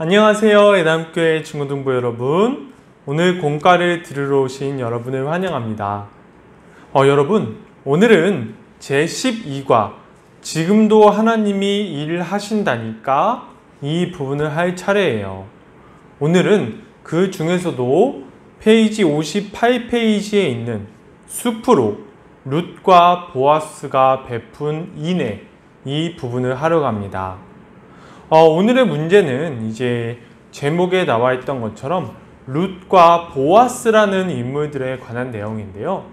안녕하세요. 애담교회 중고등부 여러분. 오늘 공과를 들으러 오신 여러분을 환영합니다. 여러분, 오늘은 제12과 지금도 하나님이 일하신다니까 이 부분을 할 차례예요. 오늘은 그 중에서도 페이지 58페이지에 있는 숲으로 룻과 보아스가 베푼 인애, 이 부분을 하러 갑니다. 오늘의 문제는 이제 제목에 나와 있던 것처럼 룻과 보아스라는 인물들에 관한 내용인데요.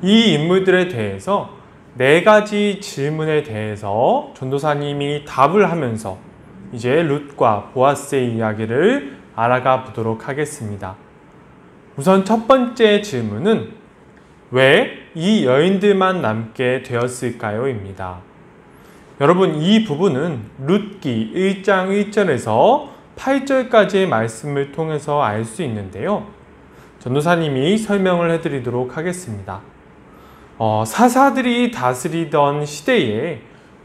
이 인물들에 대해서 4가지 질문에 대해서 전도사님이 답을 하면서 이제 룻과 보아스의 이야기를 알아가 보도록 하겠습니다. 우선 첫 번째 질문은 왜 이 여인들만 남게 되었을까요? 입니다. 여러분, 이 부분은 룻기 1장 1절에서 8절까지의 말씀을 통해서 알 수 있는데요. 전도사님이 설명을 해드리도록 하겠습니다. 사사들이 다스리던 시대에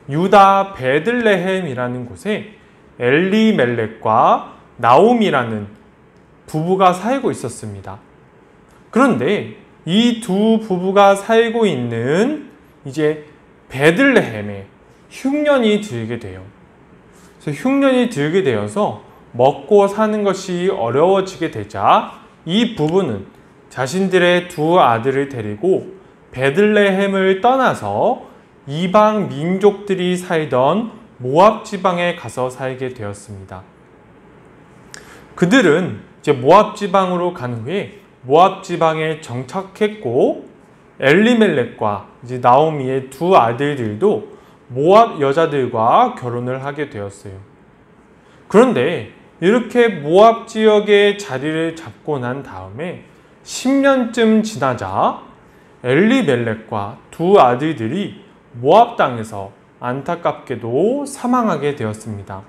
유다 베들레헴이라는 곳에 엘리멜렉과 나옴이라는 부부가 살고 있었습니다. 그런데 이 두 부부가 살고 있는 이제 베들레헴에 흉년이 들게 돼요. 그래서 흉년이 들게 되어서 먹고 사는 것이 어려워지게 되자 이 부부는 자신들의 2 아들을 데리고 베들레헴을 떠나서 이방 민족들이 살던 모압 지방에 가서 살게 되었습니다. 그들은 이제 모압 지방으로 간 후에 모압 지방에 정착했고 엘리멜렉과 이제 나오미의 2 아들들도 모압 여자들과 결혼을 하게 되었어요. 그런데 이렇게 모압 지역에 자리를 잡고 난 다음에 10년쯤 지나자 엘리멜렉과 2 아들들이 모압 땅에서 안타깝게도 사망하게 되었습니다.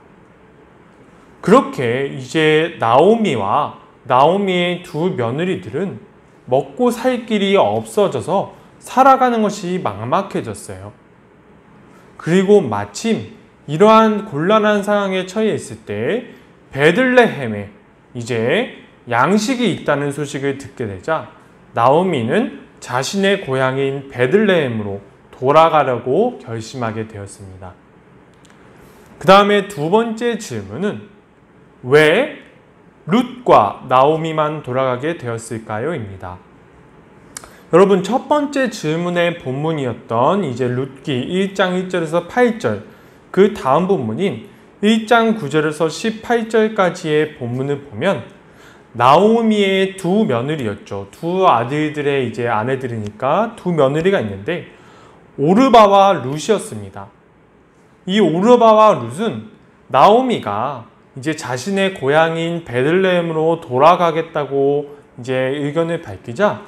그렇게 이제 나오미와 나오미의 2 며느리들은 먹고 살 길이 없어져서 살아가는 것이 막막해졌어요. 그리고 마침 이러한 곤란한 상황에 처해 있을 때 베들레헴에 이제 양식이 있다는 소식을 듣게 되자 나오미는 자신의 고향인 베들레헴으로 돌아가려고 결심하게 되었습니다. 그 다음에 2 번째 질문은 왜 룻과 나오미만 돌아가게 되었을까요? 입니다. 여러분, 첫 번째 질문의 본문이었던 이제 룻기 1장 1절에서 8절, 그 다음 본문인 1장 9절에서 18절까지의 본문을 보면 나오미의 2 며느리였죠. 2 아들들의 이제 아내들이니까 2 며느리가 있는데 오르바와 룻이었습니다. 이 오르바와 룻은 나오미가 이제 자신의 고향인 베들레헴으로 돌아가겠다고 이제 의견을 밝히자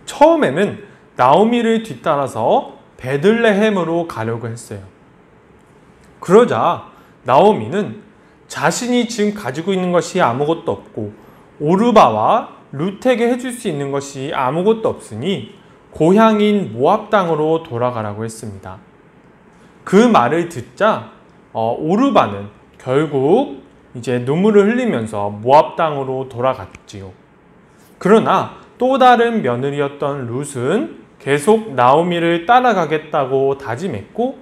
처음에는 나오미를 뒤따라서 베들레헴으로 가려고 했어요. 그러자 나오미는 자신이 지금 가지고 있는 것이 아무것도 없고 오르바와 룻에게 해줄 수 있는 것이 아무것도 없으니 고향인 모압 땅으로 돌아가라고 했습니다. 그 말을 듣자 오르바는 결국 이제 눈물을 흘리면서 모압 땅으로 돌아갔지요. 그러나 또 다른 며느리였던 룻은 계속 나오미를 따라가겠다고 다짐했고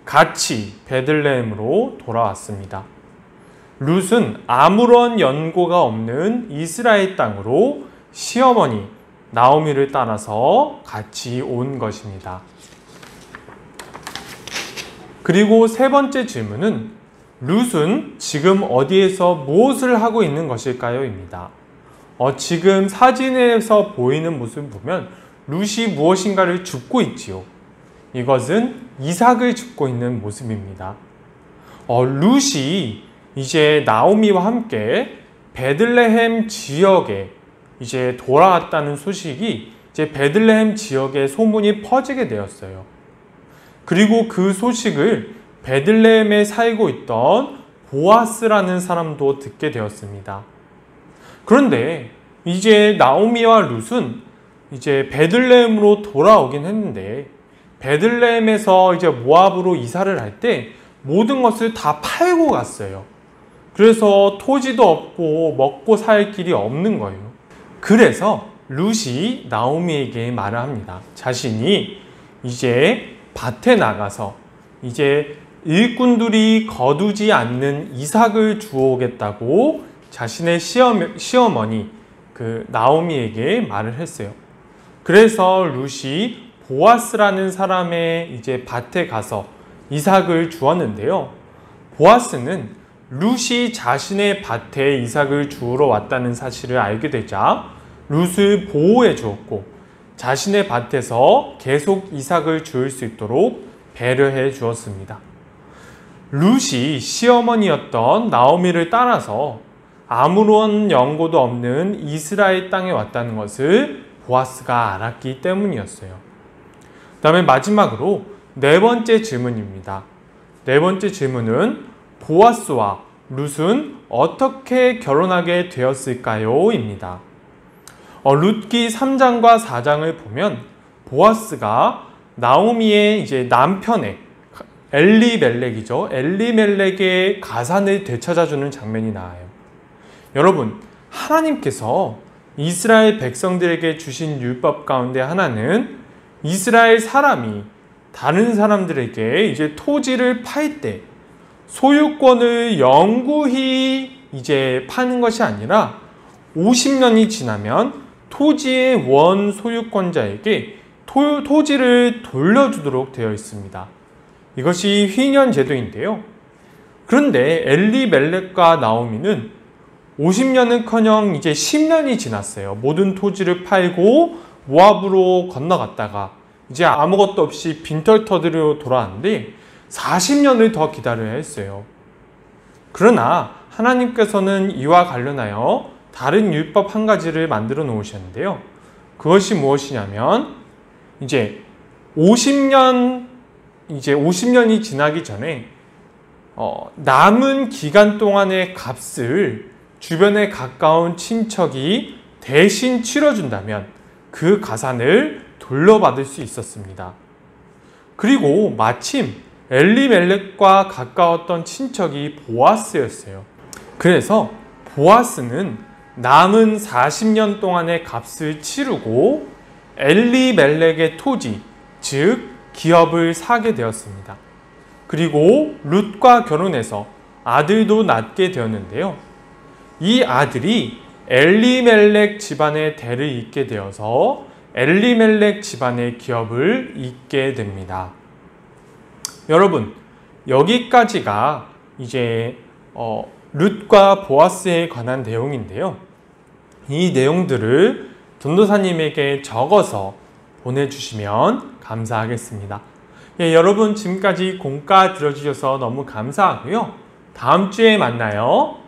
같이 베들레헴으로 돌아왔습니다. 룻은 아무런 연고가 없는 이스라엘 땅으로 시어머니 나오미를 따라서 같이 온 것입니다. 그리고 3 번째 질문은 룻은 지금 어디에서 무엇을 하고 있는 것일까요? 입니다. 지금 사진에서 보이는 모습을 보면 룻이 무엇인가를 줍고 있지요. 이것은 이삭을 줍고 있는 모습입니다. 룻이 이제 나오미와 함께 베들레헴 지역에 이제 돌아왔다는 소식이 이제 베들레헴 지역에 소문이 퍼지게 되었어요. 그리고 그 소식을 베들레헴에 살고 있던 보아스라는 사람도 듣게 되었습니다. 그런데 이제 나오미와 룻은 이제 베들레헴으로 돌아오긴 했는데 베들레헴에서 이제 모압으로 이사를 할 때 모든 것을 다 팔고 갔어요. 그래서 토지도 없고 먹고 살 길이 없는 거예요. 그래서 룻이 나오미에게 말을 합니다. 자신이 이제 밭에 나가서 이제 일꾼들이 거두지 않는 이삭을 주워오겠다고 자신의 시어머니 그 나오미에게 말을 했어요. 그래서 룻이 보아스라는 사람의 이제 밭에 가서 이삭을 주었는데요. 보아스는 룻이 자신의 밭에 이삭을 주우러 왔다는 사실을 알게 되자 룻을 보호해 주었고 자신의 밭에서 계속 이삭을 주울 수 있도록 배려해 주었습니다. 룻이 시어머니였던 나오미를 따라서 아무런 연고도 없는 이스라엘 땅에 왔다는 것을 보아스가 알았기 때문이었어요. 그 다음에 마지막으로 네 번째 질문입니다. 네 번째 질문은 보아스와 룻은 어떻게 결혼하게 되었을까요? 입니다. 룻기 3장과 4장을 보면 보아스가 나오미의 이제 남편의 엘리멜렉이죠. 엘리멜렉의 가산을 되찾아주는 장면이 나와요. 여러분, 하나님께서 이스라엘 백성들에게 주신 율법 가운데 하나는 이스라엘 사람이 다른 사람들에게 이제 토지를 팔 때 소유권을 영구히 이제 파는 것이 아니라 50년이 지나면 토지의 원 소유권자에게 토지를 돌려주도록 되어 있습니다. 이것이 휘년 제도인데요. 그런데 엘리멜렉과 나오미는 50년은커녕 이제 10년이 지났어요. 모든 토지를 팔고 모압으로 건너갔다가 이제 아무것도 없이 빈털터리로 돌아왔는데 40년을 더 기다려야 했어요. 그러나 하나님께서는 이와 관련하여 다른 율법 한 가지를 만들어 놓으셨는데요. 그것이 무엇이냐면 이제 50년이 지나기 전에 남은 기간 동안의 값을 주변에 가까운 친척이 대신 치러준다면 그 가산을 돌려받을 수 있었습니다. 그리고 마침 엘리멜렉과 가까웠던 친척이 보아스였어요. 그래서 보아스는 남은 40년 동안의 값을 치르고 엘리멜렉의 토지, 즉 기업을 사게 되었습니다. 그리고 룻과 결혼해서 아들도 낳게 되었는데요. 이 아들이 엘리멜렉 집안의 대를 잇게 되어서 엘리멜렉 집안의 기업을 잇게 됩니다. 여러분, 여기까지가 이제 룻과 보아스에 관한 내용인데요. 이 내용들을 전도사님에게 적어서 보내주시면 감사하겠습니다. 여러분 지금까지 공과 들어주셔서 너무 감사하고요. 다음 주에 만나요.